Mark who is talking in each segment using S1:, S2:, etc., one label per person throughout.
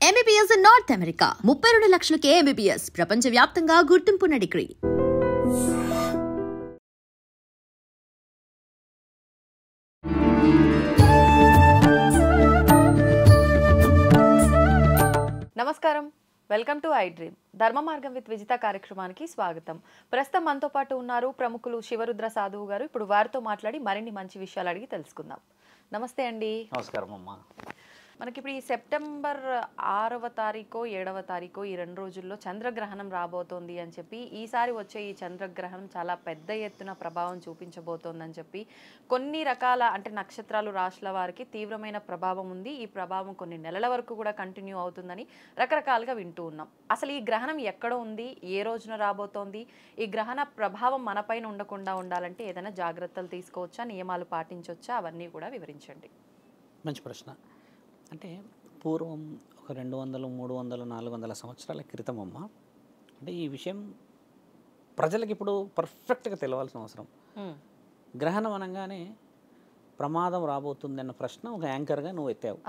S1: MBBS in North America. 32 లక్షలకే MBBS. ప్రపంచవ్యాప్తంగా గుర్తింపున్న degree.
S2: నమస్కారం, welcome to I dream. ధర్మ మార్గం విత్ విజిత కార్యక్రమానికి స్వాగతం. ప్రస్తుతం మనతో పాటు ఉన్నారు ప్రముఖులు శివరుద్ర సాధువు గారు. ఇప్పుడు వారితో మాట్లాడి మరిన్ని మంచి విషయాలు అడిగి తెలుసుకుందాం. నమస్తే అండి.
S3: నమస్కారం అమ్మా.
S2: మనకి ఇప్పుడు ఈ సెప్టెంబర్ 6వ తారీఖు 7వ తారీఖు ఈ 2 రోజుల్లో చంద్రగ్రహణం రాబోతోంది అని చెప్పి, ఈసారి వచ్చే ఈ చంద్రగ్రహణం చాలా పెద్ద ఎత్తున ప్రభావం చూపించబోతోందని చెప్పి కొన్ని రకాల అంటే నక్షత్రాలు రాశుల వారికి తీవ్రమైన ప్రభావం ఉంది. ఈ ప్రభావం కొన్ని నెలల వరకు కూడా కంటిన్యూ అవుతుందని రకరకాలుగా వింటూ ఉన్నాం. అసలు ఈ గ్రహణం ఎక్కడ ఉంది, ఏ రోజున రాబోతోంది, ఈ గ్రహణ ప్రభావం మనపైన ఉండకుండా ఉండాలంటే ఏదైనా జాగ్రత్తలు తీసుకోవచ్చా, నియమాలు పాటించవచ్చా, అవన్నీ కూడా వివరించండి.
S3: మంచి ప్రశ్న. అంటే పూర్వం ఒక 200, 300, 400 సంవత్సరాల క్రితం అమ్మ, అంటే ఈ విషయం ప్రజలకు ఇప్పుడు పర్ఫెక్ట్గా తెలవాల్సిన అవసరం. గ్రహణం అనగానే ప్రమాదం రాబోతుంది అన్న ప్రశ్న ఒక యాంకర్గా నువ్వు ఎత్తావు.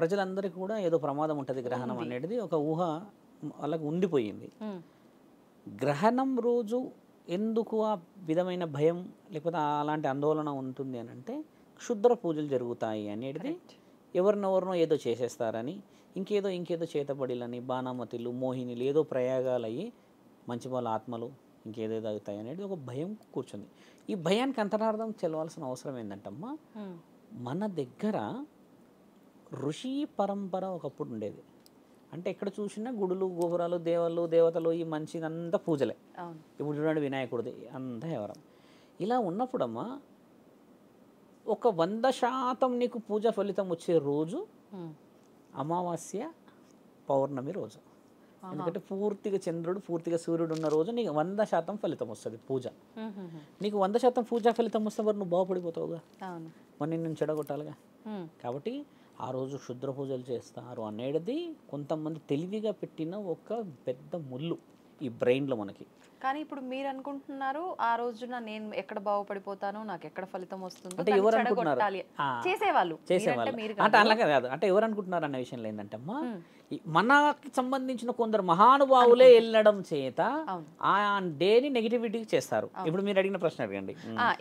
S3: ప్రజలందరికీ కూడా ఏదో ప్రమాదం ఉంటుంది గ్రహణం అనేది ఒక ఊహ వాళ్ళకు ఉండిపోయింది. గ్రహణం రోజు ఎందుకు ఆ విధమైన భయం లేకపోతే అలాంటి ఆందోళన ఉంటుంది అని అంటే, క్షుద్ర పూజలు జరుగుతాయి అనేది, ఎవరినెవరినో ఏదో చేసేస్తారని, ఇంకేదో చేతబడిలని, బాణామతిలు, మోహినిలు, ఏదో ప్రయోగాలయ్యి మంచి వాళ్ళ ఆత్మలు ఇంకేదేదో అవుతాయి అనేది ఒక భయం కూర్చుంది. ఈ భయానికి అంతరార్థం తెలవాల్సిన అవసరం ఏంటంటమ్మా, మన దగ్గర ఋషి పరంపర ఒకప్పుడు ఉండేది. అంటే ఎక్కడ చూసినా గుడులు, గోపురాలు, దేవతలు ఈ మంచిదంతా పూజలే. ఇప్పుడు చూడండి వినాయకుడిది అంతా ఎవరం. ఇలా ఉన్నప్పుడమ్మా ఒక 100% నీకు పూజ ఫలితం వచ్చే రోజు అమావాస్య, పౌర్ణమి రోజు. ఎందుకంటే పూర్తిగా చంద్రుడు, పూర్తిగా సూర్యుడు ఉన్న రోజు నీకు 100% ఫలితం వస్తుంది పూజ. నీకు 100% పూజా ఫలితం వస్తే మరి నువ్వు బాగుపడిపోతావుగా, మరి నేను చెడగొట్టాలిగా. కాబట్టి ఆ రోజు క్షుద్ర పూజలు చేస్తారు అనేది కొంతమంది తెలివిగా పెట్టిన ఒక పెద్ద ముళ్ళు ఈ బ్రెయిన్లో మనకి.
S2: కానీ ఇప్పుడు మీరు అనుకుంటున్నారు ఆ రోజున నేను ఎక్కడ బాగుపడిపోతాను, నాకు ఎక్కడ ఫలితం వస్తుందో
S3: అంటే ఎవరు అనుకుంటున్నారు,
S2: చేసేవాళ్ళు
S3: అంటే అలాగే కాదు. అంటే ఎవరు అనుకుంటున్నారు అన్న విషయంలో ఏంటంటే అమ్మా, మనకి సంబంధించిన కొందరు మహానుభావులే వెళ్ళడం చేత ఆ డేని నెగిటివిటీకి చేస్తారు. ఇప్పుడు మీరు అడిగిన ప్రశ్న అడగండి.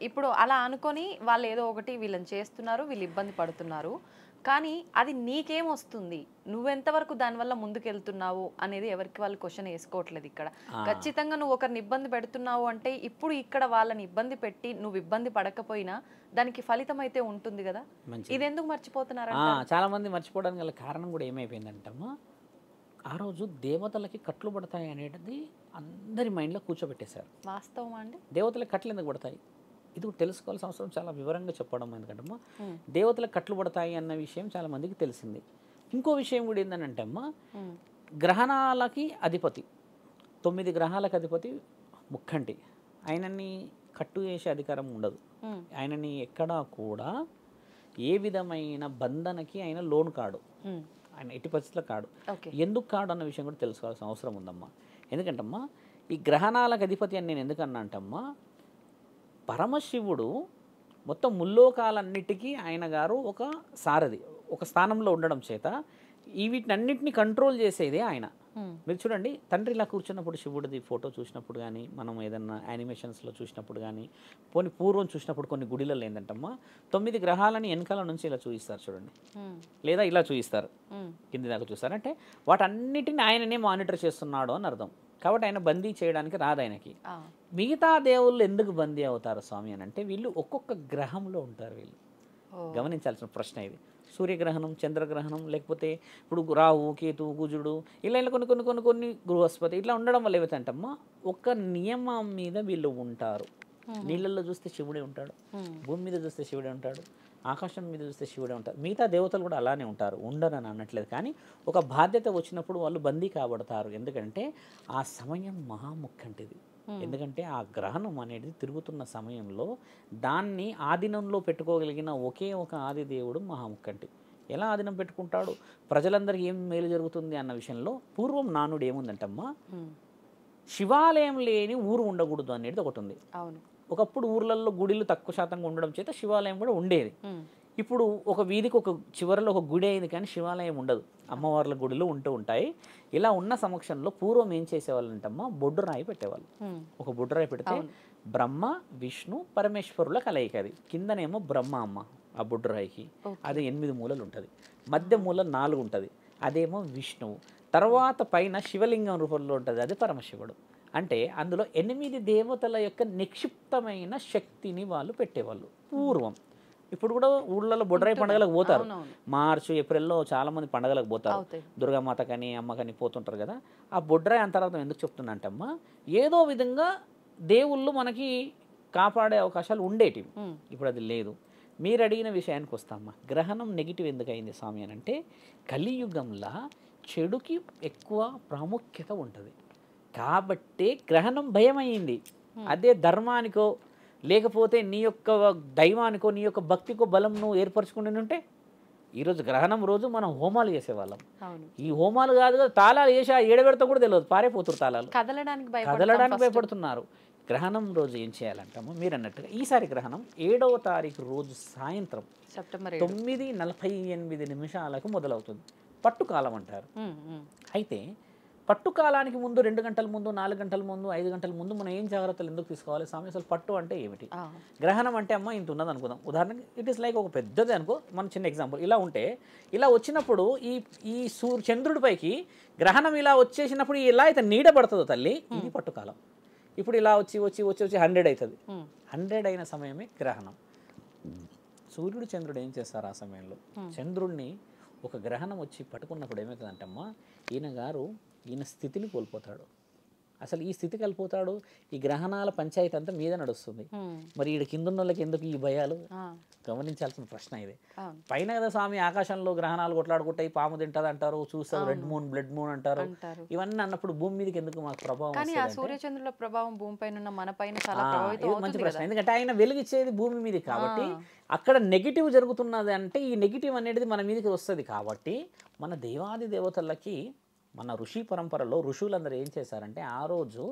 S2: ఇప్పుడు అలా అనుకొని వాళ్ళు ఏదో ఒకటి వీళ్ళని చేస్తున్నారు, వీళ్ళు ఇబ్బంది పడుతున్నారు, కానీ అది నీకేమొస్తుంది, నువ్వెంతవరకు దానివల్ల ముందుకెళ్తున్నావు అనేది ఎవరికి వాళ్ళు క్వశ్చన్ వేసుకోవట్లేదు. ఇక్కడ ఖచ్చితంగా నువ్వు ఒకరిని ఇబ్బంది పెడుతున్నావు అంటే ఇప్పుడు ఇక్కడ వాళ్ళని ఇబ్బంది పెట్టి నువ్వు ఇబ్బంది పడకపోయినా దానికి ఫలితం అయితే ఉంటుంది కదా. ఇది ఎందుకు మర్చిపోతున్నారు?
S3: చాలా మంది మర్చిపోవడానికి గల కారణం కూడా ఏమైపోయిందంటమ్మా, ఆ రోజు దేవతలకి కట్లు పడతాయి అనేది అందరి మైండ్లో కూర్చోబెట్టేశారు.
S2: వాస్తవమా అండి?
S3: దేవతలకి కట్లు ఎందుకు పడతాయి ఇది తెలుసుకోవాల్సిన అవసరం చాలా వివరంగా చెప్పడం. ఎందుకంటే దేవతలకు కట్లు పడతాయి అన్న విషయం చాలా మందికి తెలిసింది. ఇంకో విషయం కూడా ఏంటంటే అమ్మా, గ్రహణాలకి అధిపతి 9 గ్రహాలకు అధిపతి ముక్కంటి. ఆయనని కట్టు చేసే అధికారం ఉండదు. ఆయనని ఎక్కడా కూడా ఏ విధమైన బంధనకి ఆయన లోన్ కాడు, ఆయన ఎట్టి పరిస్థితుల్లో కాడు. ఎందుకు కాడు అన్న విషయం కూడా తెలుసుకోవాల్సిన అవసరం ఉందమ్మా. ఎందుకంటమ్మా ఈ గ్రహణాలకు అధిపతి అని నేను ఎందుకన్నా అంటమ్మా, పరమశివుడు మొత్తం ముల్లోకాలన్నిటికీ ఆయన గారు ఒక సారథి, ఒక స్థానంలో ఉండడం చేత వీటినన్నిటిని కంట్రోల్ చేసేదే ఆయన. మీరు చూడండి, తండ్రి ఇలా కూర్చున్నప్పుడు శివుడిది ఫోటో చూసినప్పుడు కానీ, మనం ఏదన్నా యానిమేషన్స్లో చూసినప్పుడు కానీ, పూర్వం చూసినప్పుడు కొన్ని గుడిలలో ఏంటంటమ్మా 9 గ్రహాలని వెనకాల నుంచి ఇలా చూపిస్తారు చూడండి, లేదా ఇలా చూపిస్తారు కింది దాకా చూస్తారు. అంటే వాటన్నిటిని ఆయననే మానిటర్ చేస్తున్నాడు అని అర్థం. కాబట్టి ఆయన బందీ చేయడానికి రాదు ఆయనకి. మిగతా దేవుళ్ళు ఎందుకు బందీ అవుతారు స్వామి అని అంటే, వీళ్ళు ఒక్కొక్క గ్రహంలో ఉంటారు. వీళ్ళు గమనించాల్సిన ప్రశ్న ఇది. సూర్యగ్రహణం, చంద్రగ్రహణం, లేకపోతే ఇప్పుడు రాహు, కేతు, కుజుడు, ఇలా కొన్ని బృహస్పతి ఇట్లా ఉండడం వల్ల ఏమిటంటమ్మా ఒక నియమం మీద వీళ్ళు ఉంటారు. నీళ్ళల్లో చూస్తే శివుడే ఉంటాడు, భూమి మీద చూస్తే శివుడే ఉంటాడు, ఆకాశం మీద చూస్తే శివుడే ఉంటారు. మిగతా దేవతలు కూడా అలానే ఉంటారు, ఉండరని అనట్లేదు. కానీ ఒక బాధ్యత వచ్చినప్పుడు వాళ్ళు బందీ కాబడతారు. ఎందుకంటే ఆ సమయం మహాముఖ్యంటిది. ఎందుకంటే ఆ గ్రహణం అనేది తిరుగుతున్న సమయంలో దాన్ని ఆధీనంలో పెట్టుకోగలిగిన ఒకే ఒక ఆదిదేవుడు మహాముఖ్యంటి. ఎలా ఆధీనం పెట్టుకుంటాడు, ప్రజలందరికీ ఏం మేలు జరుగుతుంది అన్న విషయంలో పూర్వం నానుడు ఏముందంటమ్మా, శివాలయం లేని ఊరు ఉండకూడదు అనేది ఒకటి ఉంది. ఒకప్పుడు ఊర్లలో గుడిలు తక్కువ శాతంగా ఉండడం చేత శివాలయం కూడా ఉండేది. ఇప్పుడు ఒక వీధికి ఒక చివరలో ఒక గుడి అయింది కానీ శివాలయం ఉండదు, అమ్మవార్ల గుడిలో ఉంటూ ఉంటాయి. ఇలా ఉన్న సమక్షంలో పూర్వం ఏం చేసేవాళ్ళంటమ్మా, బొడ్డు రాయి పెట్టేవాళ్ళు. ఒక బొడ్డు రాయి పెడితే బ్రహ్మ విష్ణు పరమేశ్వరుల కలయిక, అది కిందనేమో బ్రహ్మ అమ్మ ఆ బొడ్డు రాయికి, అది 8 మూలలు ఉంటుంది, మధ్య మూల 4 ఉంటుంది, అదేమో విష్ణువు, తర్వాత పైన శివలింగం రూపంలో ఉంటుంది, అది పరమశివుడు. అంటే అందులో 8 దేవతల యొక్క నిక్షిప్తమైన శక్తిని వాళ్ళు పెట్టేవాళ్ళు పూర్వం. ఇప్పుడు కూడా ఊళ్ళలో బొడ్రాయి పండుగలకు పోతారు, మార్చి ఏప్రిల్లో చాలా మంది పండుగలకు పోతారు, దుర్గామాత కానీ అమ్మ కానీ పోతుంటారు కదా. ఆ బొడ్రాయి అంతరార్థం ఎందుకు చెప్తున్నంటమ్మా, ఏదో విధంగా దేవుళ్ళు మనకి కాపాడే అవకాశాలు ఉండేటివి, ఇప్పుడు అది లేదు. మీరు అడిగిన విషయానికి వస్తామా, గ్రహణం నెగిటివ్ ఎందుకు అయింది స్వామి అని అంటే, కలియుగంలో చెడుకి ఎక్కువ ప్రాముఖ్యత ఉంటుంది కాబట్టి గ్రహణం భయం అయ్యింది. అదే ధర్మానికో లేకపోతే నీ యొక్క దైవానికో నీ యొక్క భక్తికో బలం నువ్వు ఏర్పరచుకుని ఉంటే ఈరోజు గ్రహణం రోజు మనం హోమాలు చేసేవాళ్ళం. ఈ హోమాలు కాదు కదా, తాళాలు వేసి ఏడబెడతా కూడా తెలియదు, పారైపోతారు తాళాలు, కదలడానికి భయపడుతున్నారు. గ్రహణం రోజు ఏం చేయాలంటాము మీరు అన్నట్టుగా, ఈసారి గ్రహణం 7వ తారీఖు రోజు సాయంత్రం సెప్టెంబర్ 9:48 మొదలవుతుంది. పట్టుకాలం అంటారు. అయితే పట్టుకాలానికి ముందు 2 గంటల ముందు, 4 గంటల ముందు, 5 గంటల ముందు మనం ఏం జాగ్రత్తలు ఎందుకు తీసుకోవాలి స్వామి? అసలు పట్టు అంటే ఏమిటి? గ్రహణం అంటే అమ్మ ఇంత ఉన్నది అనుకుందాం, ఉదాహరణకి ఇట్ ఈస్ లైక్ ఒక పెద్దది అనుకో, మన చిన్న ఎగ్జాంపుల్ ఇలా ఉంటే, ఇలా వచ్చినప్పుడు ఈ చంద్రుడి పైకి గ్రహణం ఇలా వచ్చేసినప్పుడు ఎలా అయితే నీడ పడుతుందో తల్లి, ఇది పట్టుకాలం. ఇప్పుడు ఇలా వచ్చి 100 అవుతుంది, 100 అయిన సమయమే గ్రహణం. సూర్యుడు చంద్రుడు ఏం చేస్తారు ఆ సమయంలో? చంద్రుడిని ఒక గ్రహణం వచ్చి పట్టుకున్నప్పుడు ఏమవుతుందంటమ్మా, ఈయన స్థితిని కోల్పోతాడు. అసలు ఈ స్థితికి వెళ్ళిపోతాడు, ఈ గ్రహణాల పంచాయతీ అంతా మీద నడుస్తుంది. మరి ఈడ కింద ఉన్న వాళ్ళకి ఎందుకు ఈ భయాలు? గమనించాల్సిన ప్రశ్న ఇది. పైన కదా స్వామి ఆకాశంలో గ్రహణాలు కొట్లాడుకుంటాయి, పాము తింటది అంటారు, చూస్తారు రెడ్ మూన్ బ్లడ్ మూన్ అంటారు, ఇవన్నీ అన్నప్పుడు భూమి మీదకి ఎందుకు మాకు ప్రభావం?
S2: సూర్యచంద్రుల ప్రభావం భూమిపైన మన పైన
S3: మంచి ప్రశ్న, ఎందుకంటే ఆయన వెలుగిచ్చేది భూమి మీద కాబట్టి అక్కడ నెగిటివ్ జరుగుతున్నది అంటే ఈ నెగిటివ్ అనేది మన మీదకి వస్తుంది. కాబట్టి మన దేవాది దేవతలకి, మన ఋషి పరంపరలో ఋషులందరూ ఏం చేశారంటే, ఆ రోజు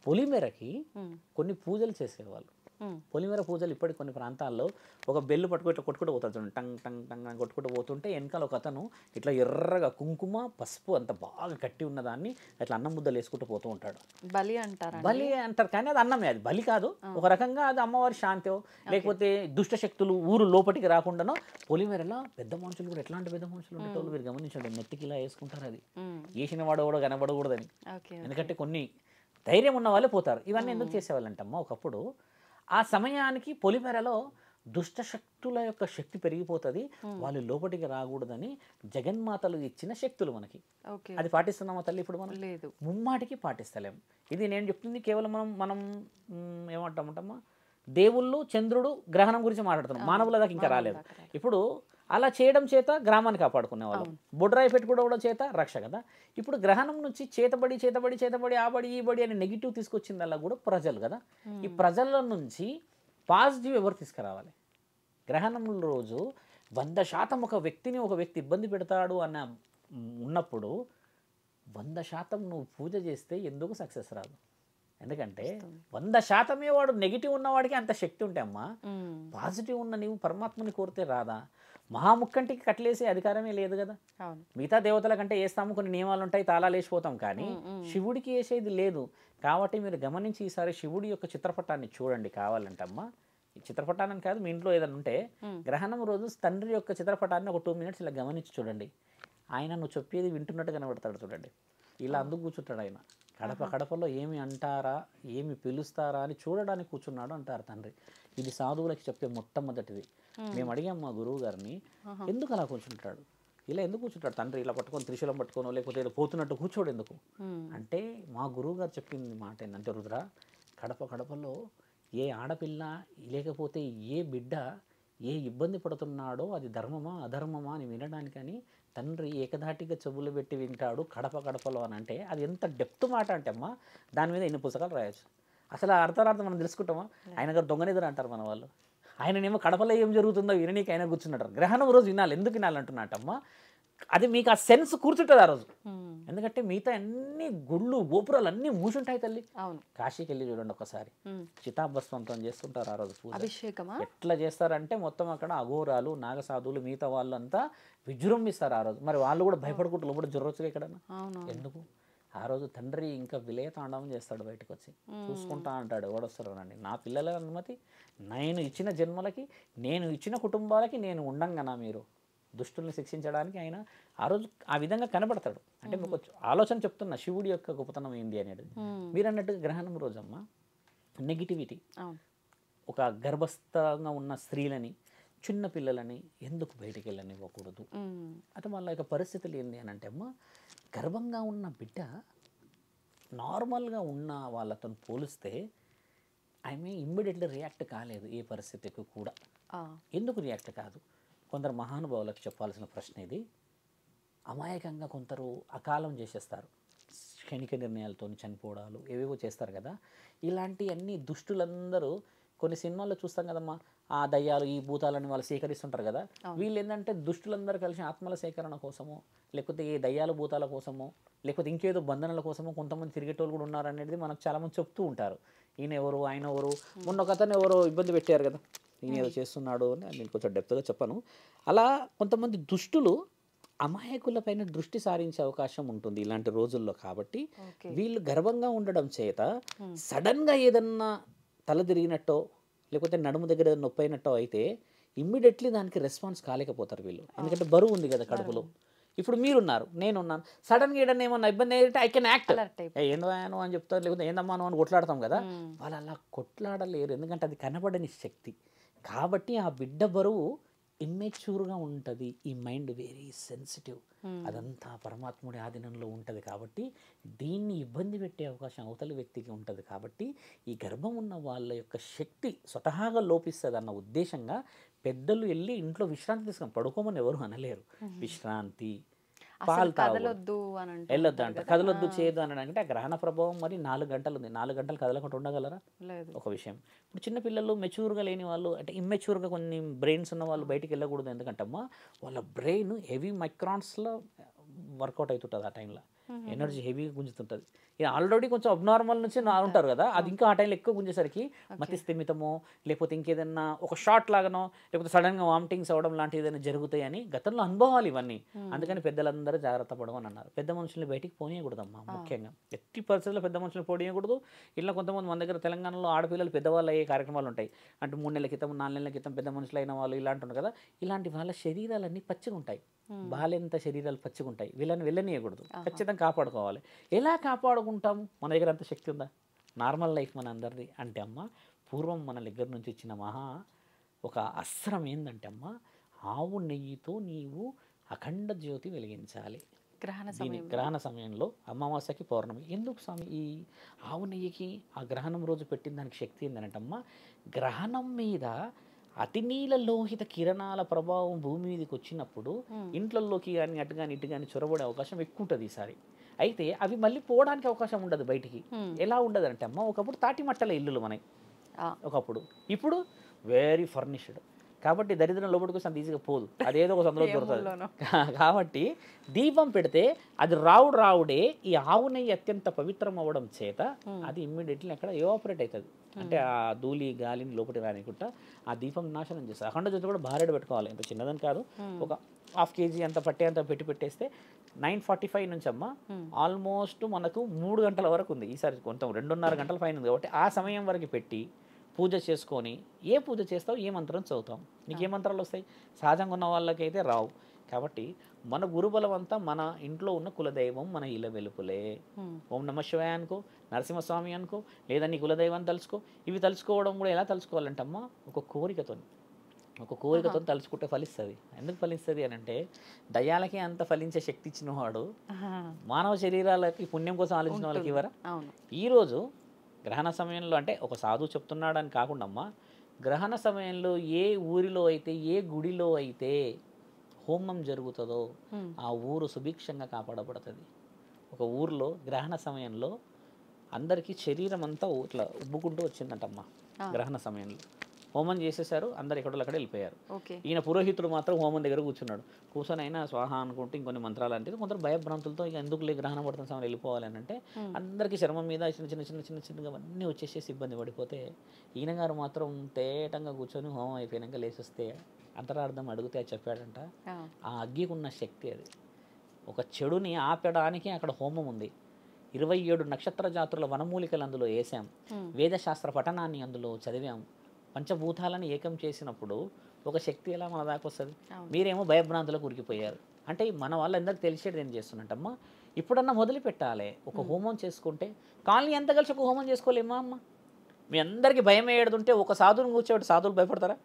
S3: పొలిమేరకి కొన్ని పూజలు చేసేవాళ్ళు. పొలిమేర పూజలు ఇప్పటికి కొన్ని ప్రాంతాల్లో ఒక బెల్లు కొట్టుకుంటూ పోతాడు, టంగ్ టంగ్ టంగ్ అని కొట్టుకుంటూ పోతుంటే వెనకాల ఒక అతను ఇట్లా ఎర్రగా కుంకుమ పసుపు అంత బాగా కట్టి ఉన్నదాన్ని అట్లా అన్నం ముద్దలు వేసుకుంటూ పోతూ ఉంటాడు.
S2: బలి అంటారు
S3: కానీ అది అన్నమే, అది బలి కాదు. ఒక రకంగా అది అమ్మవారి శాంతో లేకపోతే దుష్ట శక్తులు ఊరు లోపలికి రాకుండానో. పొలిమేరలో పెద్ద మనుషులు కూడా ఎట్లాంటి పెద్ద మనుషులు ఉండేటోళ్ళు మీరు గమనించండి, నెత్తికి ఇలా వేసుకుంటారు, అది వేసిన వాడు కూడా కనబడకూడదని. ఎందుకంటే కొన్ని ధైర్యం ఉన్న వాళ్ళే పోతారు. ఇవన్నీ ఎందుకు చేసేవాళ్ళంటమ్మా, ఒకప్పుడు ఆ సమయానికి పొలిమేరలో దుష్ట శక్తుల యొక్క శక్తి పెరిగిపోతుంది, వాళ్ళు లోపలికి రాకూడదని జగన్మాతలు ఇచ్చిన శక్తులు మనకి. అది పాటిస్తున్నామా తల్లి? ఇప్పుడు మనం లేదు, ముమ్మాటికి పాటిస్తలేము. ఇది నేను చెప్తుంది కేవలం మనం ఏమంటామంటమ్మా, దేవుళ్ళు చంద్రుడు గ్రహణం గురించి మాట్లాడుతున్నాం, మానవుల దాకా ఇంకా రాలేదు. ఇప్పుడు అలా చేయడం చేత గ్రామాన్ని కాపాడుకునే వాళ్ళం, బొడ్రాయి పెట్టుకోవడం చేత రక్ష కదా. ఇప్పుడు గ్రహణం నుంచి చేతబడి ఆ బడి ఈ బడి అని నెగిటివ్ తీసుకొచ్చిందల్లా కూడా ప్రజలు కదా. ఈ ప్రజల నుంచి పాజిటివ్ ఎవరు తీసుకురావాలి? గ్రహణం రోజు 100% ఒక వ్యక్తి ఇబ్బంది పెడతాడు అన్న ఉన్నప్పుడు 100% నువ్వు పూజ చేస్తే ఎందుకు సక్సెస్ రాదు? ఎందుకంటే 100% వాడు నెగిటివ్ ఉన్నవాడికి అంత శక్తి ఉంటే అమ్మా, పాజిటివ్ ఉన్న నీవు పరమాత్మని కోరితే రాదా? మహాముక్కంటికి కట్లేసే అధికారమే లేదు కదా. మిగతా దేవతల కంటే వేస్తాము, కొన్ని నియమాలు ఉంటాయి, తాళాలు వేసిపోతాం, కానీ శివుడికి వేసేది లేదు. కాబట్టి మీరు గమనించి ఈసారి శివుడి యొక్క చిత్రపటాన్ని చూడండి కావాలంటమ్మా. ఈ చిత్రపటాన్ని కాదు, మీ ఇంట్లో ఏదైనా ఉంటే గ్రహణం రోజు తండ్రి యొక్క చిత్రపటాన్ని ఒక 2 మినిట్స్ ఇలా గమనించి చూడండి. ఆయన నువ్వు చెప్పేది వింటున్నట్టు కనబడతాడు చూడండి. ఇలా అందుకు కూర్చుంటాడు ఆయన. కడపలో ఏమి అంటారా, ఏమి పిలుస్తారా అని చూడడానికి కూర్చున్నాడు అంటారు తండ్రి. ఇది సాధువులకి చెప్పే మొట్టమొదటిది. మేము అడిగాం మా గురువు గారిని, ఎందుకు అలా కూర్చుంటాడు, ఇలా ఎందుకు కూర్చుంటాడు తండ్రి, ఇలా పట్టుకొని త్రిశూలం పట్టుకోనో లేకపోతే ఏదో పోతున్నట్టు కూర్చోడు ఎందుకు అంటే, మా గురువు గారు చెప్పింది మాట ఏంటంటే, రుద్ర, కడపలో ఏ ఆడపిల్ల లేకపోతే ఏ బిడ్డ ఏ ఇబ్బంది పడుతున్నాడో అది ధర్మమా అధర్మమా అని వినడానికని తండ్రి ఏకధాటిగా చెవులు పెట్టి వింటాడు కడపలో అని. అంటే అది ఎంత డెప్త్ మాట అంటే అమ్మా, దాని మీద ఎన్ని పుస్తకాలు రాయొచ్చు. అసలు ఆ అర్థార్థం మనం తెలుసుకుంటామా? ఆయన గారు దొంగనిద్ర అంటారు మన వాళ్ళు. ఆయననేమో కడపలో ఏం జరుగుతుందో విననీకి ఆయన కూర్చుంటారు. గ్రహణం రోజు వినాలి. ఎందుకు వినాలంటున్నట్టమ్మా, అది మీకు ఆ సెన్స్ కూర్చుంటుంది ఆ రోజు. ఎందుకంటే మిగతా అన్ని గుళ్ళు గోపురాలు అన్నీ మూసుంటాయి తల్లి.
S2: అవును.
S3: కాశీకి వెళ్ళి చూడండి ఒకసారి, చితాభస్వంతో చేస్తుంటారు ఆ రోజు పూజ.
S2: అభిషేకమా?
S3: ఎట్లా చేస్తారంటే మొత్తం అక్కడ అఘోరాలు నాగసాధువులు మిగతా వాళ్ళంతా విజృంభిస్తారు ఆ రోజు. మరి వాళ్ళు కూడా భయపడుకుంటూ లోపల జొరవచ్చు ఎక్కడన్నా. ఎందుకు? ఆ రోజు తండ్రి ఇంకా విలయతాండవం చేస్తాడు, బయటకు వచ్చి చూసుకుంటా అంటాడు, ఎవడొస్తారోనండి, నా పిల్లల అనుమతి, నేను ఇచ్చిన జన్మలకి, నేను ఇచ్చిన కుటుంబాలకి నేను ఉండంగానా మీరు దుష్టుల్ని శిక్షించడానికి ఆయన ఆ రోజు ఆ విధంగా కనబడతాడు. అంటే మీకు ఆలోచన చెప్తున్నా శివుడి యొక్క గొప్పతనం ఏంది అనేది. మీరు అన్నట్టుగా గ్రహణం రోజమ్మ నెగిటివిటీ, ఒక గర్భస్థంగా ఉన్న స్త్రీలని చిన్న పిల్లలని ఎందుకు బయటికి వెళ్ళనివ్వకూడదు. అంటే వాళ్ళ యొక్క పరిస్థితులు ఏంటి అని అంటే అమ్మ, గర్భంగా ఉన్న బిడ్డ నార్మల్గా ఉన్న వాళ్ళతో పోలిస్తే ఆమె ఇమ్మీడియట్లీ రియాక్ట్ కాలేదు ఏ పరిస్థితికి కూడా. ఎందుకు రియాక్ట్ కాదు? కొందరు మహానుభావులకు చెప్పాల్సిన ప్రశ్న ఇది. అమాయకంగా కొందరు అకాలం చేసేస్తారు, క్షణిక నిర్ణయాలతో చనిపోవడాలు ఏవేవో చేస్తారు కదా. ఇలాంటి అన్ని దుష్టులందరూ కొన్ని సినిమాల్లో చూస్తాం కదమ్మా, ఆ దయ్యాలు ఈ భూతాలని వాళ్ళు సేకరిస్తుంటారు కదా. వీళ్ళు ఏంటంటే దుష్టులందరూ కలిసి ఆత్మల సేకరణ కోసమో, లేకపోతే ఏ దయ్యాల భూతాల కోసమో, లేకపోతే ఇంకేదో బంధనాల కోసమో కొంతమంది తిరిగేటోళ్ళు కూడా ఉన్నారనేది మనకు చాలామంది చెప్తూ ఉంటారు. ఈయన ఎవరు, ఆయన ఎవరు, మొన్న ఒక అతను ఎవరో ఇబ్బంది పెట్టారు కదా, ఈయన ఏదో చేస్తున్నాడు అని నేను కొంచెం డెప్త్గా చెప్పను. అలా కొంతమంది దుష్టులు అమాయకులపైన దృష్టి సారించే అవకాశం ఉంటుంది ఇలాంటి రోజుల్లో. కాబట్టి వీళ్ళు గర్వంగా ఉండడం చేత సడన్గా ఏదన్నా తల తిరిగినట్టో లేకపోతే నడుము దగ్గర నొప్పి అయినట్టో అయితే ఇమ్మీడియట్లీ దానికి రెస్పాన్స్ కాలేకపోతారు వీళ్ళు. ఎందుకంటే బరువు ఉంది కదా కడుపులో. ఇప్పుడు మీరున్నారు, నేనున్నాను, సడన్గా ఏదన్నా ఏమన్నా ఇబ్బంది అయితే ఐ కెన్ యాక్ట్, ఏందో అని చెప్తారు, లేకపోతే ఏందమ్మా అని కొట్లాడతాం కదా. వాళ్ళు అలా కొట్లాడలేరు, ఎందుకంటే అది కనబడని శక్తి. కాబట్టి ఆ బిడ్డ బరువు ఇమ్మెచ్యూర్గా ఉంటుంది, ఈ మైండ్ వెరీ సెన్సిటివ్, అదంతా పరమాత్ముడి ఆధీనంలో ఉంటుంది. కాబట్టి దీన్ని ఇబ్బంది పెట్టే అవకాశం అవతలి వ్యక్తికి ఉంటుంది. కాబట్టి ఈ గర్భం ఉన్న వాళ్ళ యొక్క శక్తి స్వతహాగా లోపిస్తుంది అన్న ఉద్దేశంగా పెద్దలు వెళ్ళి ఇంట్లో విశ్రాంతి తీసుకొని పడుకోమని ఎవరు అనలేరు. విశ్రాంతి, పాలు తాగొద్దు వెళ్ళొద్దు అంట, కదలొద్దు చేయొద్దు అని అంటే ఆ గ్రహణ ప్రభావం మరి 4 గంటలు ఉంది. 4 గంటలు కదలకుండా ఉండగలరా? ఒక విషయం. ఇప్పుడు చిన్నపిల్లలు మెచ్యూర్గా లేని వాళ్ళు, అంటే ఇమ్మెచ్యూర్గా కొన్ని బ్రెయిన్స్ ఉన్న వాళ్ళు బయటికి వెళ్ళకూడదు. ఎందుకంటే అమ్మా వాళ్ళ బ్రెయిన్ హెవీ మైక్రాన్స్లో వర్కౌట్ అవుతుంటుంది. ఆ టైంలో ఎనర్జీ హెవీగా గుంజుతుంటుంది. ఇక ఆల్రెడీ కొంచెం అబ్నార్మల్ నుంచి ఉంటారు కదా, అది ఇంకా ఆ టైంలో ఎక్కువ గుంజేసరికి మతి స్థిమితమో లేకపోతే ఇంకేదన్నా ఒక షార్ట్ లాగానో లేకపోతే సడన్గా వామిటింగ్స్ అవ్వడం లాంటివి ఏదైనా జరుగుతాయని గతంలో అనుభవాలు ఇవన్నీ. అందుకని పెద్దలందరూ జాగ్రత్త పడమని అన్నారు. పెద్ద మనుషుల్ని బయటికి పోనీయకూడదమ్మా. ముఖ్యంగా ఎట్టి పరిస్థితుల్లో పెద్ద మనుషులు పోనీయకూడదు. ఇలా కొంతమంది మన దగ్గర తెలంగాణలో ఆడపిల్లలు పెద్దవాళ్ళు అయ్యే కార్యక్రమాలు ఉంటాయి. అంటే 3 నెలల క్రితం 4 నెలల క్రితం పెద్ద మనుషులు అయిన వాళ్ళు ఇలాంటి ఉంటారు కదా. ఇలాంటి వాళ్ళ శరీరాలన్నీ పచ్చిగా ఉంటాయి, బాలెంత శరీరాలు పచ్చిగా ఉంటాయి. వీళ్ళని వెళ్ళనీయకూడదు, ఖచ్చితంగా కాపాడుకోవాలి. ఎలా కాపాడుకుంటాము? మన దగ్గర అంత శక్తి ఉందా? నార్మల్ లైఫ్ మన అందరిది అంటే అమ్మ, పూర్వం మన దగ్గర నుంచి ఇచ్చిన ఒక అస్త్రం ఏంటంటే అమ్మ, ఆవు నెయ్యితో నీవు అఖండ జ్యోతి వెలిగించాలి గ్రహణ సమయంలో, అమావాస్యకి పౌర్ణమి. ఎందుకు స్వామి ఈ ఆవు నెయ్యికి ఆ గ్రహణం రోజు పెట్టిన దానికి శక్తి ఏంటంటే అమ్మ, గ్రహణం మీద అతినీల లోహిత కిరణాల ప్రభావం భూమి మీదకి వచ్చినప్పుడు ఇంట్లలోకి కానీ అటు కానీ ఇటు కానీ చొరబడే అవకాశం ఎక్కువ ఉంటుంది ఈసారి. అయితే అవి మళ్ళీ పోవడానికి అవకాశం ఉండదు బయటికి. ఎలా ఉండదు అంటే అమ్మ, ఒకప్పుడు తాటి మట్టల ఇల్లులు మనకి ఒకప్పుడు, ఇప్పుడు వెరీ ఫర్నిష్డ్. కాబట్టి దరిద్రం లోపలికి వస్తే అంత ఈజీగా పోదు, అదేదో ఒక సందులో దొరుకుతుంది. కాబట్టి దీపం పెడితే అది రావుడే ఈ ఆవు నెయ్యి అత్యంత పవిత్రం అవ్వడం చేత అది ఇమ్మీడియట్లీ అక్కడ ఎవాపరేట్ అవుతుంది. అంటే ఆ ధూళి గాలిని లోపలికి రానికుండా ఆ దీపం నాశనం చేస్తారు. అఖండ జ్యోతి కూడా భార్యడు పెట్టుకోవాలి, ఎంత చిన్నదని కాదు, ఒక 1/2 kg అంత పట్టే అంత పెట్టేస్తే 9:45 నుంచి అమ్మ ఆల్మోస్ట్ మనకు 3 గంటల వరకు ఉంది. ఈసారి కొంత 2.5 గంటల పైన ఉంది. కాబట్టి ఆ సమయం వరకు పెట్టి పూజ చేసుకొని, ఏ పూజ చేస్తావు, ఏ మంత్రం చదువుతాం, నీకు ఏ మంత్రాలు వస్తాయి? సహజంగా ఉన్న వాళ్ళకైతే రావు. కాబట్టి మన గురుబలం అంతా మన ఇంట్లో ఉన్న కులదైవం మన ఇళ్ళ వెలుపులే. ఓం నమ శివాయ అనుకో, నరసింహస్వామి అనుకో, లేదా నీ కులదైవాన్ని తలుచుకో. ఇవి తలుచుకోవడం కూడా ఎలా తలుచుకోవాలంటమ్మా, ఒక కోరికతో తలుచుకుంటే ఫలిస్తుంది. ఎందుకు ఫలిస్తుంది అని అంటే, దయ్యాలకి అంత ఫలించే శక్తి ఇచ్చిన వాడు మానవ శరీరాలకి పుణ్యం కోసం ఆలోచించిన వాళ్ళకి ఇవ్వరా? ఈరోజు గ్రహణ సమయంలో, అంటే ఒక సాధువు చెప్తున్నాడు అని కాకుండా అమ్మ, గ్రహణ సమయంలో ఏ ఊరిలో అయితే, ఏ గుడిలో అయితే హోమం జరుగుతుందో ఆ ఊరు సుభిక్షంగా కాపాడబడుతుంది. ఒక ఊరిలో గ్రహణ సమయంలో అందరికీ శరీరం అంతా ఇట్లా ఉబ్బుకుంటూ వచ్చిందంటమ్మా గ్రహణ సమయంలో. హోమం చేసేసారు, అందరు ఎక్కడో అక్కడ వెళ్ళిపోయారు.
S2: ఓకే.
S3: ఈయన పురోహితుడు మాత్రం హోమం దగ్గర కూర్చున్నాడు. కూర్చొని అయినా స్వాహ అనుకుంటే ఇంకొన్ని మంత్రాలు అంటే కొందరు భయభ్రాంతులతో ఇక ఎందుకు గ్రహణం పడుతున్న సమయం వెళ్ళిపోవాలని అంటే అందరికీ చర్మం మీద చిన్నగా అన్నీ వచ్చేసేసి ఇబ్బంది పడిపోతే ఈయన గారు మాత్రం తేటంగా కూర్చొని హోమం అయిపోయాక లేచొస్తే అంతరార్థం అడిగితే చెప్పాడంట, ఆ అగ్గికి ఉన్న శక్తి అది. ఒక చెడుని ఆపడానికి అక్కడ హోమం ఉంది. 27 నక్షత్ర జాతుల వనమూలికలు అందులో వేసాం, వేదశాస్త్ర పఠనాన్ని అందులో చదివాం, పంచభూతాలను ఏకం చేసినప్పుడు ఒక శక్తి ఎలా మన దాకా వస్తుంది? మీరేమో భయభ్రాంతులకు ఉరికిపోయారు. అంటే మన వాళ్ళందరికీ తెలిసేది ఏం చేస్తున్నట్టమ్మా, ఇప్పుడన్నా మొదలు పెట్టాలి. ఒక హోమం చేసుకుంటే కాలనీ ఎంత కలిసి ఒక హోమం చేసుకోలేమా అమ్మ? మీ అందరికీ భయం ఏడుతుంటే ఒక సాధువుని కూర్చోబెట్టి సాధువులు భయపడతారా?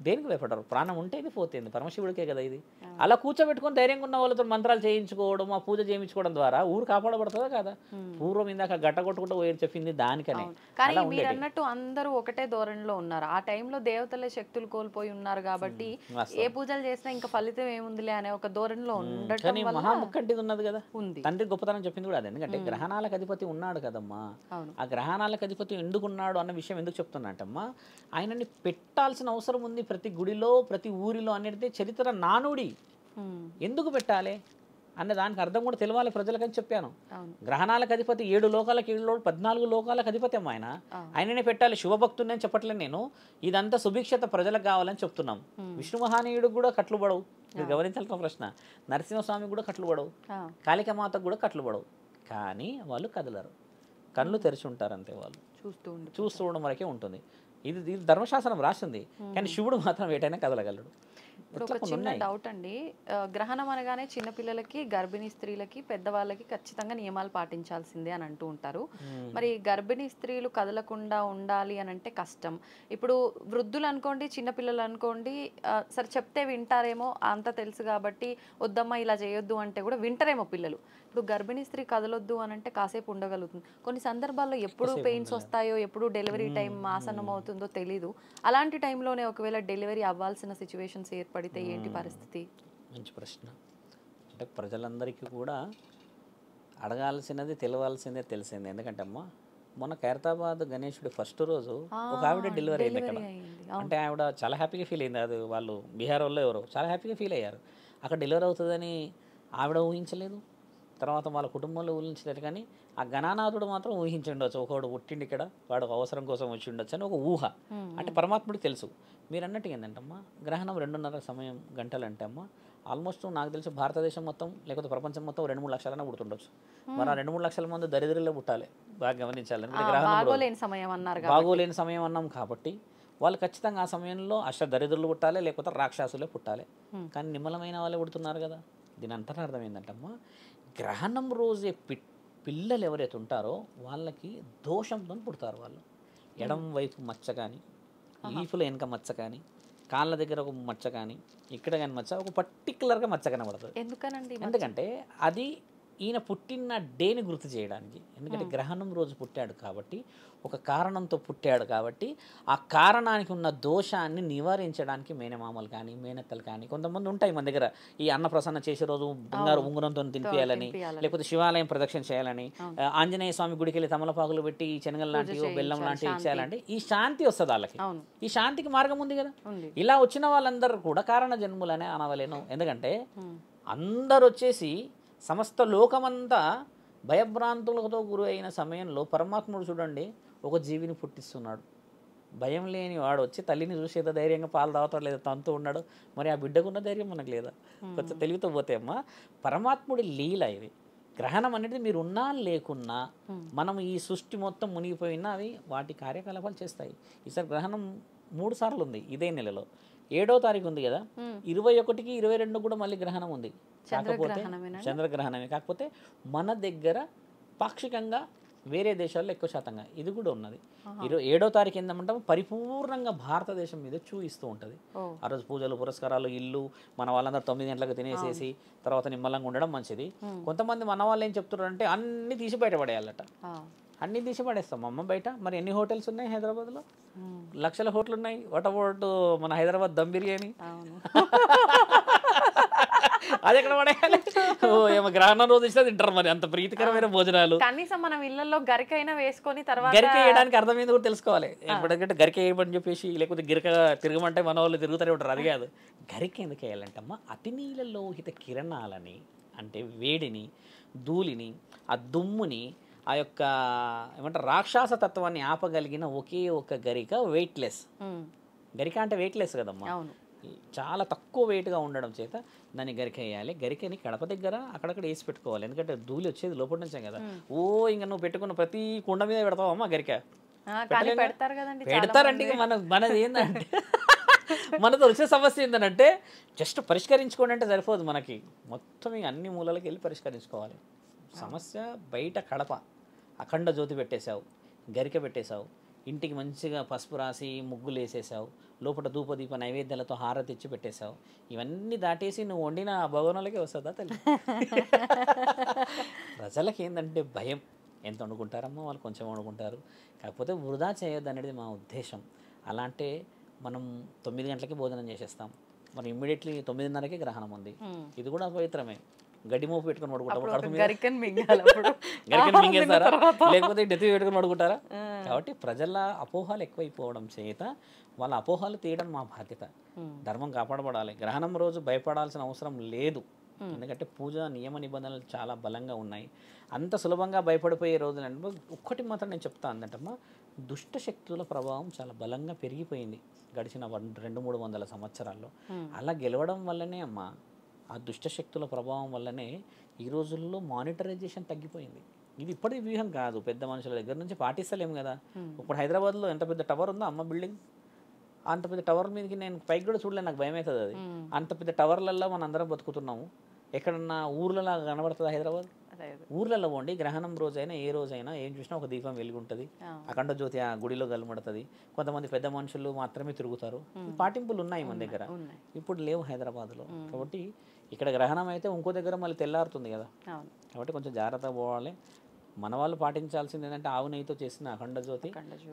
S3: దేనికి భయపడరు? ప్రాణం ఉంటే ఇది పోతుంది, పరమశివుడికే కదా ఇది. అలా కూర్చోబెట్టుకొని ధైర్యంగా ఉన్న వాళ్ళతో మంత్రాలు చేయించుకోవడం, ఆ పూజ చేయించుకోవడం ద్వారా ఊరు కాపాడబడుతుందా కదా? పూర్వం ఇందాక గట్ట కొట్టుకుంటూ పోయి చెప్పింది దానికనే.
S2: కానీ మీరు అన్నట్టు అందరూ ఒకటే ధోరణిలో ఉన్నారు. ఆ టైంలో దేవతల శక్తులు కోల్పోయి ఉన్నారు కాబట్టి ఏ పూజలు చేసినా ఇంకా ఫలితం ఏముందిలే అనే ఒక ధోరణిలో ఉండటం
S3: కానీ
S2: వల్ల
S3: మహాముఖంటిది ఉన్నది కదా,
S2: ఉంది.
S3: తండ్రి గొప్పతనం చెప్పింది కూడా అదే. ఎందుకంటే గ్రహణాలకు అధిపతి ఉన్నాడు కదమ్మా. ఆ గ్రహణాలకు అధిపతి ఎందుకు ఉన్నాడు అన్న విషయం ఎందుకు చెప్తున్నట్టమ్మా, ఆయనని పెట్టాల్సిన అవసరం ఉంది ప్రతి గుడిలో, ప్రతి ఊరిలో అనేది చరిత్ర నానుడి. ఎందుకు పెట్టాలి అనే దానికి అర్థం కూడా తెలవాలి ప్రజలకని చెప్పాను. గ్రహణాలకు అధిపతి 7 లోకాలకు 14 లోకాలకు అధిపతి అమ్మ ఆయన. ఆయననే పెట్టాలి. శివభక్తుని అని చెప్పట్లేదు నేను, ఇదంతా సుభిక్షత ప్రజలకు కావాలని చెప్తున్నాం. విష్ణు మహానీయుడు కూడా కట్లుబడవు, మీరు గమనించాల్సిన ప్రశ్న. నరసింహస్వామి కూడా కట్లుబడవు, కాళికామాతకు కూడా కట్లుబడవు. కానీ వాళ్ళు కదలరు, కళ్ళు తెరిచి ఉంటారు అంతే. వాళ్ళు చూస్తూ ఉండడం వరకే ఉంటుంది. ఇది ధర్మశాస్త్రం రాసింది. కానీ శివుడు మాత్రం ఏటైనా కదలగలడు.
S2: ఇప్పుడు ఒక చిన్న డౌట్ అండి, గ్రహణం అనగానే చిన్నపిల్లలకి, గర్భిణీ స్త్రీలకి, పెద్దవాళ్ళకి ఖచ్చితంగా నియమాలు పాటించాల్సిందే అని అంటూ ఉంటారు. మరి గర్భిణీ స్త్రీలు కదలకుండా ఉండాలి అని అంటే కష్టం. ఇప్పుడు వృద్ధులు అనుకోండి, చిన్నపిల్లలు అనుకోండి, సరే చెప్తే వింటారేమో, అంత తెలుసు కాబట్టి వద్దమ్మా ఇలా చేయొద్దు అంటే కూడా వింటారేమో పిల్లలు. ఇప్పుడు గర్భిణీ స్త్రీ కదలొద్దు అని అంటే కాసేపు ఉండగలుగుతుంది. కొన్ని సందర్భాల్లో ఎప్పుడు పెయిన్స్ వస్తాయో, ఎప్పుడు డెలివరీ టైం ఆసన్నం అవుతుందో తెలీదు. అలాంటి టైంలోనే ఒకవేళ డెలివరీ అవ్వాల్సిన సిచ్యువేషన్స్ ఏర్పడితే ఏంటి పరిస్థితి?
S3: మంచి ప్రశ్న. అంటే ప్రజలందరికీ కూడా అడగాల్సినది తెలిసిందే. ఎందుకంటే అమ్మ, మొన్న ఖైరతాబాద్ గణేశుడి ఫస్ట్ రోజు ఒక ఆవిడ డెలివరీ అయింది అక్కడ. అంటే ఆవిడ చాలా హ్యాపీగా ఫీల్ అయింది. అది వాళ్ళు బీహార్ వాళ్ళు ఎవరో చాలా హ్యాపీగా ఫీల్ అయ్యారు. అక్కడ డెలివరీ అవుతుందని ఆవిడ ఊహించలేదు, తర్వాత వాళ్ళ కుటుంబంలో ఊహించలేదు. కానీ ఆ గణానాథుడు మాత్రం ఊహించి ఉండొచ్చు, ఒకడు పుట్టిండి ఇక్కడ, వాడు అవసరం కోసం వచ్చి ఉండొచ్చు అని ఒక ఊహ. అంటే పరమాత్ముడికి తెలుసు. మీరు అన్నట్టు ఏంటంటమ్మా, గ్రహణం 2:30 సమయం గంటలు అంటే అమ్మ, ఆల్మోస్ట్ నాకు తెలిసి భారతదేశం మొత్తం లేకపోతే ప్రపంచం మొత్తం 2-3 లక్షలైనా పుడుతుండొచ్చు. మరి ఆ 2-3 లక్షల మంది దరిద్రులే పుట్టాలి. బాగా గమనించాలి.
S2: బాగోలేని
S3: సమయం అన్నాం కాబట్టి వాళ్ళు ఖచ్చితంగా ఆ సమయంలో దరిద్రులు పుట్టాలి, లేకపోతే రాక్షసులే పుట్టాలి. కానీ నిమ్మలమైన వాళ్ళే పుడుతున్నారు కదా. దీని అంతరార్థం ఏంటంటమ్మా, గ్రహణం రోజే పిల్లలు ఎవరైతే ఉంటారో వాళ్ళకి దోషంతో పుడతారు. వాళ్ళు ఎడం వైపు మచ్చ కానీ, ఈపుల వెనక మచ్చ కానీ, కాళ్ళ దగ్గర ఒక మచ్చ కానీ, ఇక్కడ కానీ మచ్చ, ఒక పర్టికులర్గా మచ్చ కనబడుతుంది. ఎందుకంటే అది ఈయన పుట్టిన డేని గుర్తు చేయడానికి. ఎందుకంటే గ్రహణం రోజు పుట్టాడు కాబట్టి, ఒక కారణంతో పుట్టాడు కాబట్టి, ఆ కారణానికి ఉన్న దోషాన్ని నివారించడానికి మేనమామలు కానీ, మేనత్తలు కానీ, కొంతమంది ఉంటాయి మన దగ్గర, ఈ అన్నప్రసన్న చేసే రోజు బంగారు ఉంగరంతో తినిపించాలని, లేకపోతే శివాలయం ప్రదక్షిణ చేయాలని, ఆంజనేయ స్వామి గుడికి వెళ్ళి తమలపాకులు పెట్టి శనగలు లాంటివి, బెల్లం లాంటివి ఇచ్చేయాలంటే ఈ శాంతి వస్తుంది వాళ్ళకి. ఈ శాంతికి మార్గం ఉంది కదా. ఇలా వచ్చిన వాళ్ళందరూ కూడా కారణ జన్ములనే అనవలేను. ఎందుకంటే అందరు వచ్చేసి సమస్త లోకమంతా భయభ్రాంతులతో గురి అయిన సమయంలో పరమాత్ముడు చూడండి ఒక జీవిని పుట్టిస్తున్నాడు. భయం లేని వాడు వచ్చి తల్లిని చూసి ఏదో ధైర్యంగా పాలు తాగుతాడు, లేదా తంతూ ఉన్నాడు. మరి ఆ బిడ్డకున్న ధైర్యం మనకు లేదా? కొంచెం తెలివితో పోతే అమ్మా, పరమాత్ముడి లీల ఇది. గ్రహణం అనేది మీరు ఉన్నా లేకున్నా, మనం ఈ సృష్టి మొత్తం మునిగిపోయినా అవి వాటి కార్యకలాపాలు చేస్తాయి. ఈసారి గ్రహణం 3 సార్లు ఉంది ఇదే నెలలో. 7వ తారీఖు ఉంది కదా, 21కి 22 కూడా మళ్ళీ గ్రహణం ఉంది. కాకపోతే చంద్రగ్రహణమే. కాకపోతే మన దగ్గర పాక్షికంగా, వేరే దేశాల్లో ఎక్కువ శాతంగా ఇది కూడా ఉన్నది. 7వ తారీఖు ఏంటంటే పరిపూర్ణంగా భారతదేశం మీద చూయిస్తూ ఉంటుంది. ఆ రోజు పూజలు పురస్కారాలు, ఇల్లు మన వాళ్ళందరూ 9 గంటలకు తినేసేసి తర్వాత నిమ్మలంగా ఉండడం మంచిది. కొంతమంది మన వాళ్ళు ఏం చెప్తున్నారు అంటే అన్ని తీసి బయటపడేయాలట. అన్నీ తీసి పడేస్తాం అమ్మ బయట. మరి ఎన్ని హోటల్స్ ఉన్నాయి హైదరాబాద్లో? లక్షల హోటల్ ఉన్నాయి. వాట్ అబౌట్ మన హైదరాబాద్ దమ్ బిర్యానీ? అది ఎక్కడ పడేయాలి? ఓ ఏమో గ్రహణం రోజు ఇస్తే తింటారు మరి, అంత ప్రీతికరమైన భోజనాలు.
S2: కనీసం మనం ఇళ్లలో గరికైనా వేసుకొని తర్వాత
S3: గరిక వేయడానికి అర్థమైంది కూడా తెలుసుకోవాలి. ఎప్పటికంటే గరిక వేయమని చెప్పేసి లేకపోతే గిరక తిరగమంటే మన వాళ్ళు తిరుగుతూనే ఉంటారు, అది కాదు. గరిక ఎందుకు వేయాలంటమ్మా, అతి నీళ్ళ లోహిత కిరణాలని అంటే వేడిని, ధూళిని, ఆ దుమ్ముని, ఆ యొక్క ఏమంటారు రాక్షస తత్వాన్ని ఆపగలిగిన ఒకే ఒక గరిక వెయిట్లెస్. గరిక అంటే వెయిట్లెస్ కదమ్మా, చాలా తక్కువ వెయిట్గా ఉండడం చేత దాన్ని గరిక వేయాలి. గరికని కడప దగ్గర అక్కడక్కడ వేసి పెట్టుకోవాలి, ఎందుకంటే ధూళి వచ్చేది లోపల నుంచే కదా. ఓ ఇంకా నువ్వు పెట్టుకున్న ప్రతి కుండ మీద పెడతావమ్మా గరిక? పెడతారంటే మనది ఏంటంటే మనతో వచ్చే సమస్య ఏంటంటే జస్ట్ పరిష్కరించుకోండి అంటే సరిపోదు, మనకి మొత్తం అన్ని మూలలకి వెళ్ళి పరిష్కరించుకోవాలి సమస్య. బయట కడప అఖండ జ్యోతి పెట్టేశావు, గరిక పెట్టేశావు, ఇంటికి మంచిగా పసుపు రాసి ముగ్గులు వేసేసావు, లోపల ధూపదీప నైవేద్యాలతో హారతి తెచ్చి పెట్టేశావు. ఇవన్నీ దాటేసి నువ్వు వండిన భవనాలకే వస్తుందా తల్లి? ప్రజలకి ఏంటంటే భయం, ఎంత వండుకుంటారమ్మో వాళ్ళు కొంచెం వండుకుంటారు, కాకపోతే వృధా చేయొద్దు అనేది మా ఉద్దేశం. అలా అంటే మనం 9 గంటలకి భోజనం చేసేస్తాం, మరి ఇమ్మీడియట్లీ 9:30కే గ్రహణం ఉంది, ఇది కూడా పవిత్రమే. గడ్డి మోపు పెట్టుకుని పడుకుంటాం, గరికని మింగేస్తారా లేకపోతే డెత్తి పెట్టుకుని పడుకుంటారా? కాబట్టి ప్రజల అపోహలు ఎక్కువైపోవడం చేత వాళ్ళ అపోహలు తీయడం మా బాధ్యత. ధర్మం కాపాడబడాలి. గ్రహణం రోజు భయపడాల్సిన అవసరం లేదు, ఎందుకంటే పూజ నియమ నిబంధనలు చాలా బలంగా ఉన్నాయి. అంత సులభంగా భయపడిపోయే రోజులంటే ఒక్కటి మాత్రం నేను చెప్తా అందటమ్మా, దుష్ట శక్తుల ప్రభావం చాలా బలంగా పెరిగిపోయింది గడిచిన 200-300 సంవత్సరాల్లో. అలా గెలవడం వల్లనే అమ్మా, ఆ దుష్టశక్తుల ప్రభావం వల్లనే ఈ రోజుల్లో మానిటరైజేషన్ తగ్గిపోయింది. ఇది ఇప్పటి వ్యూహం కాదు, పెద్ద మనుషుల దగ్గర నుంచి పాటిస్తలేము కదా. ఇప్పుడు హైదరాబాద్లో ఎంత పెద్ద టవర్ ఉందో అమ్మ బిల్డింగ్, అంత పెద్ద టవర్ మీదకి నేను పైకి కూడా చూడలేదు, నాకు భయం అవుతుంది అది. అంత పెద్ద టవర్లలో మనం అందరం బతుకుతున్నాము. ఎక్కడన్నా ఊర్లలో కనబడుతుంది హైదరాబాద్? ఊర్లలో పోండి, గ్రహణం రోజైనా ఏ రోజైనా ఏం చూసినా ఒక దీపం వెలుగుంటుంది, అఖండ జ్యోతి ఆ గుడిలో గలుమడుతుంది. కొంతమంది పెద్ద మనుషులు మాత్రమే తిరుగుతారు, పాటింపులు ఉన్నాయి మన దగ్గర, ఇప్పుడు లేవు హైదరాబాద్లో. కాబట్టి ఇక్కడ గ్రహణం అయితే ఇంకో దగ్గర మళ్ళీ తెల్లారుతుంది కదా, కాబట్టి కొంచెం జాగ్రత్తగా పోవాలి. మన వాళ్ళు పాటించాల్సింది ఏంటంటే ఆవు నెయ్యితో చేసిన అఖండ జ్యోతి.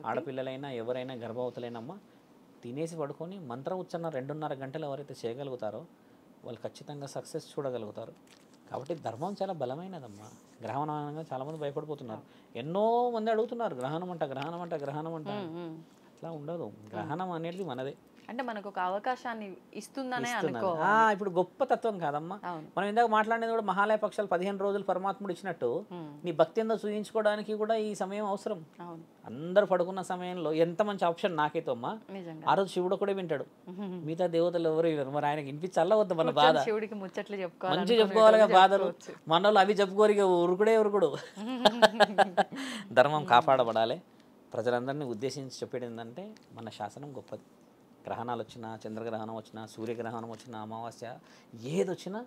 S3: ఆడపిల్లలైనా ఎవరైనా గర్భవతులైనమ్మా తినేసి పడుకొని మంత్ర ఉచ్చారణ 2.5 గంటలు ఎవరైతే చేయగలుగుతారో వాళ్ళు ఖచ్చితంగా సక్సెస్ చూడగలుగుతారు. కాబట్టి ధర్మం చాలా బలమైనదమ్మా. గ్రహణంగా చాలామంది భయపడిపోతున్నారు, ఎన్నో మంది అడుగుతున్నారు గ్రహణం అంట గ్రహణం అంట గ్రహణం అంట. అట్లా ఉండదు, గ్రహణం అనేది మనదే.
S2: అంటే మనకు ఒక అవకాశాన్ని ఇస్తుందనే అనుకో.
S3: ఇప్పుడు గొప్ప తత్వం కాదమ్మా, మనం ఇందాక మాట్లాడేది కూడా మహాలయ పక్షాలు 15 రోజులు పరమాత్ముడు ఇచ్చినట్టు నీ భక్తి ఎంతో చూయించుకోవడానికి కూడా ఈ సమయం అవసరం. అందరు పడుకున్న సమయంలో ఎంత మంచి ఆప్షన్ నాకైతే అమ్మా. ఆ రోజు శివుడు కూడా వింటాడు, మిగతా దేవతలు ఎవరు వినరు. మరి ఆయనకి వినిపించల్లా వద్ద మన బాధ,
S2: శివుడికి ముచ్చట్లు చెప్పుకోవాలి,
S3: మంచి చెప్పుకోవాలిగా బాధలు. మన వాళ్ళు అవి చెప్పుకోరు, ఉరుకుడు. ధర్మం కాపాడబడాలి. ప్రజలందరినీ ఉద్దేశించి చెప్పేది ఏంటంటే మన శాసనం గొప్పది. గ్రహణాలు వచ్చినా, చంద్రగ్రహణం వచ్చినా, సూర్యగ్రహణం వచ్చినా, అమావాస్య ఏదొచ్చినా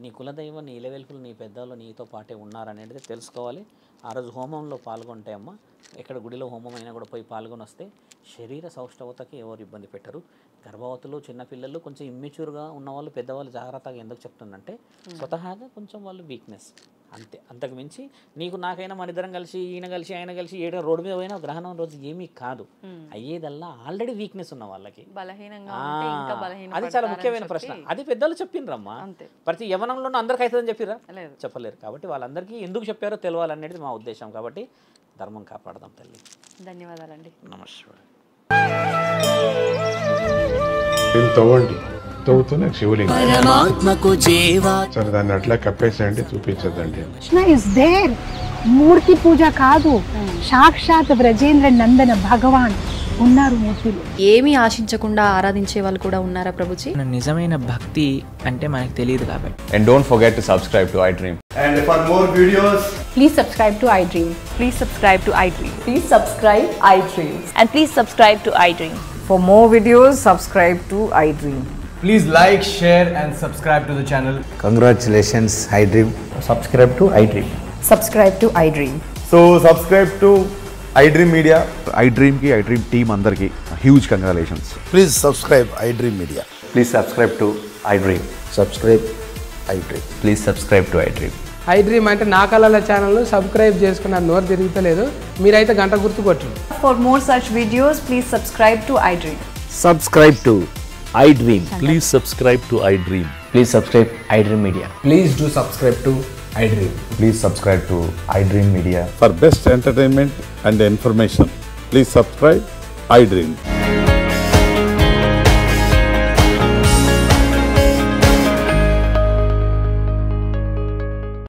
S3: నీ కులదైవం, నీ ఇలవెల్పులు, నీ పెద్దలు నీతో పాటే ఉన్నారనేది తెలుసుకోవాలి. ఆ రోజు హోమంలో పాల్గొంటే అమ్మ, ఎక్కడ గుడిలో హోమం అయినా కూడా పోయి పాల్గొని వస్తే శరీర సౌష్ఠవతకి ఎవరు ఇబ్బంది పెట్టరు. గర్భవతులు, చిన్నపిల్లలు, కొంచెం ఇమ్మెచ్యూర్గా ఉన్నవాళ్ళు, పెద్దవాళ్ళు జాగ్రత్తగా ఎందుకు చెప్తుందంటే స్వతహాగా కొంచెం వాళ్ళు వీక్నెస్ అంతే. అంతకు మించి నీకు నాకైనా మన ఇద్దరం కలిసి ఈయన కలిసి ఆయన కలిసి ఏదో రోడ్డు మీద పోయినా గ్రహణం రోజు ఏమీ కాదు. అయ్యేదల్లా ఆల్రెడీ వీక్నెస్ ఉన్న వాళ్ళకి. అది చాలా ముఖ్యమైన ప్రశ్న. అది పెద్దలు చెప్పిండ్రమ్మా. ప్రతి యవనంలో అందరికీ అవుతుందని చెప్పిరా? చెప్పలేరు. కాబట్టి వాళ్ళందరికీ ఎందుకు చెప్పారో తెలియాలనేది మా ఉద్దేశం. కాబట్టి ధర్మం కాపాడదాం తల్లి.
S2: ధన్యవాదాలండి.
S3: నమస్కారం.
S4: తవ్వండి, తవ్వుతూనే శివలింగం సరే దాన్ని అట్లా కప్పేసేయండి, చూపించదండి.
S5: Krishna is there. మూర్తి పూజ కాదు, సాక్షాత్ బ్రజేంద్ర నందన భగవాన్ ఉన్నారు మూర్తిలో.
S2: ఏమీ ఆశించకుండా ఆరాధించే వాళ్ళు కూడా ఉన్నారా ప్రభుజీ?
S6: నిజమైన భక్తి అంటే మనకు తెలియదు కాబట్టి.
S7: And don't forget to subscribe to iDream.
S8: And for more videos,
S5: Please subscribe to iDream.
S9: Please subscribe to iDream.
S10: Please subscribe iDream.
S9: And please subscribe to iDream.
S10: For more videos, subscribe to iDream.
S8: please like, share and subscribe to the channel.
S11: Congratulations iDream.
S8: Subscribe to iDream.
S10: Subscribe to iDream.
S8: So subscribe to iDream Media.
S12: iDream ki iDream team andarki huge congratulations.
S11: Please subscribe iDream Media.
S7: Please subscribe to iDream.
S11: Subscribe iDream.
S7: Please subscribe to iDream.
S13: iDream అంటే నా కళల ఛానల్ను subscribe చేసుకున్న నోరు తిరుగుతలేదు, మీరైతే గంట గుర్తు కొట్టండి.
S10: For more such videos, please subscribe to iDream.
S11: Subscribe to iDream.
S12: Please subscribe to iDream.
S6: Please subscribe iDream Media.
S8: Please do subscribe to iDream.
S7: Please subscribe to iDream Media.
S4: For best entertainment and information, please subscribe iDream.